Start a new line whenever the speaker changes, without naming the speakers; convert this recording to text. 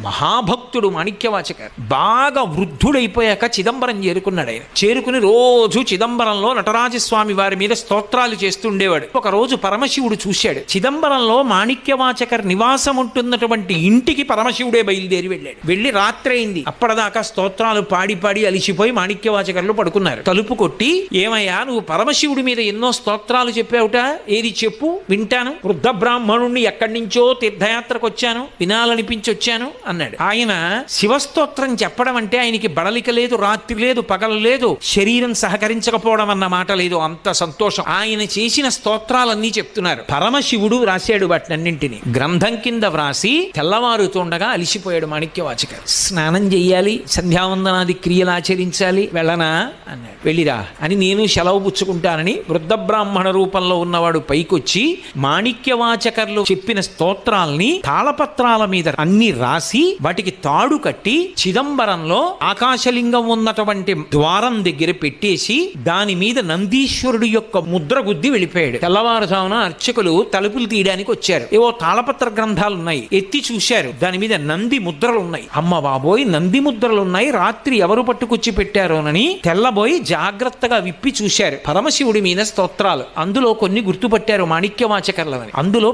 మహాభక్తుడు మాణిక్యవాచకర్. బాగా వృద్ధుడైపోయాక చిదంబరం చేరుకున్నాడు. ఆయన చేరుకుని రోజు చిదంబరంలో నటరాజస్వామి వారి మీద స్తోత్రాలు చేస్తుండేవాడు. ఒక రోజు పరమశివుడు చూశాడు. చిదంబరంలో మాణిక్యవాచకర్ నివాసం ఉంటున్నటువంటి ఇంటికి పరమశివుడే బయలుదేరి వెళ్ళాడు. వెళ్ళి రాత్రి అయింది. అప్పటిదాకా స్తోత్రాలు పాడి పాడి అలిసిపోయి మాణిక్యవాచకర్లు పడుకున్నారు. తలుపు కొట్టి, ఏమయ్యా నువ్వు పరమశివుడి మీద ఎన్నో స్తోత్రాలు చెప్పావుట, ఏది చెప్పు వింటాను. వృద్ధ బ్రాహ్మణుణ్ణి ఎక్కడి నుంచో తీర్థయాత్రకు వచ్చాను, వినాలనిపించొచ్చాను అన్నాడు. ఆయన శివస్తోత్రం చెప్పడం అంటే ఆయనకి బడలిక లేదు, రాత్రి లేదు, పగలు లేదు, శరీరం సహకరించకపోవడం అన్న మాట లేదు. అంత సంతోషం. ఆయన చేసిన స్తోత్రాలన్నీ చెప్తున్నారు. పరమశివుడు వ్రాసాడు వాటినన్నింటినీ గ్రంథం కింద వ్రాసి తెల్లవారుతుండగా అలిసిపోయాడు మాణిక్యవాచకర్. స్నానం చెయ్యాలి, సంధ్యావందనాది క్రియలు ఆచరించాలి, వెళ్ళనా అన్నాడు. వెళ్ళిరా అని నేను సెలవు పుచ్చుకుంటానని వృద్ధ బ్రాహ్మణ రూపంలో ఉన్నవాడు పైకొచ్చి మాణిక్యవాచకర్లు చెప్పిన స్తోత్రాల్ని తాళపత్రాల మీద అన్ని రాసి వాటికి తాడు కట్టి చిదంబరంలో ఆకాశలింగం ఉన్నటువంటి ద్వారం దగ్గర పెట్టేసి దాని మీద నందీశ్వరుడు యొక్క ముద్ర గుద్ది వెళ్ళిపోయాడు. తెల్లవారుజామున అర్చకులు తలుపులు తీయడానికి వచ్చారు. ఏవో తాళపత్ర గ్రంథాలు ఉన్నాయి, ఎత్తి చూశారు. దాని మీద నంది ముద్రలు ఉన్నాయి. అమ్మ బాబోయ్, నంది ముద్రలు ఉన్నాయి, రాత్రి ఎవరు పట్టుకొచ్చి పెట్టారోనని తెల్లబోయి జాగ్రత్తగా విప్పి చూశారు. పరమశివుడి మీద స్తోత్రాలు, అందులో కొన్ని గుర్తుపట్టారు మాణిక్యవాచకర్లని. అందులో